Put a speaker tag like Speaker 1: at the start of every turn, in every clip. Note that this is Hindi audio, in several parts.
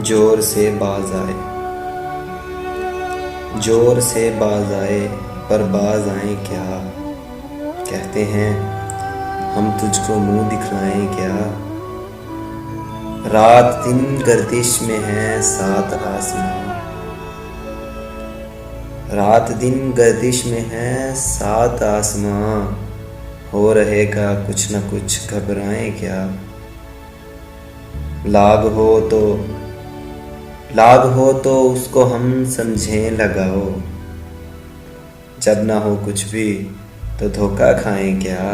Speaker 1: जोर से बाज आए, जोर से बाज आए, पर बाज आए क्या। कहते हैं हम तुझको मुंह दिखलाएं क्या। रात दिन गर्दिश में है सात आसमां, रात दिन गर्दिश में है सात आसमां। हो रहेगा कुछ न कुछ, घबराएं क्या। लाग हो तो उसको हम समझें लगाओ। जब ना हो कुछ भी तो धोखा खाएं क्या।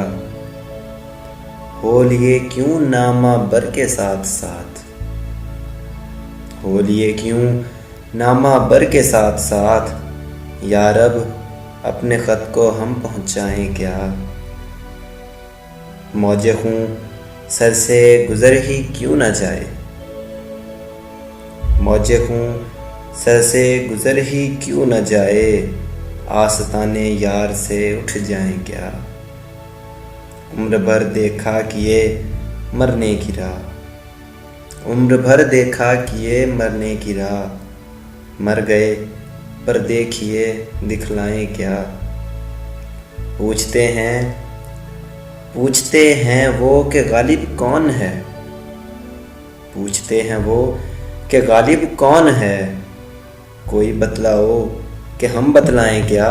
Speaker 1: हो लिए क्यों नामा बर के साथ साथ, हो लिए क्यों नामा बर के साथ साथ। यारब अपने ख़त को हम पहुँचाएं क्या। मौजे खूं सर से गुज़र ही क्यों न जाए, मौजे खूं सर से गुज़र ही क्यों न जाए। आस्ताने यार से उठ जाएं क्या। उम्र भर देखा किए मरने की राह, उम्र भर देखा किए मरने की राह। मर गए पर देखिए दिखलाएं क्या। पूछते हैं वो कि गालिब कौन है, पूछते हैं वो कि गालिब कौन है। कोई बतलाओ कि हम बतलाएं क्या।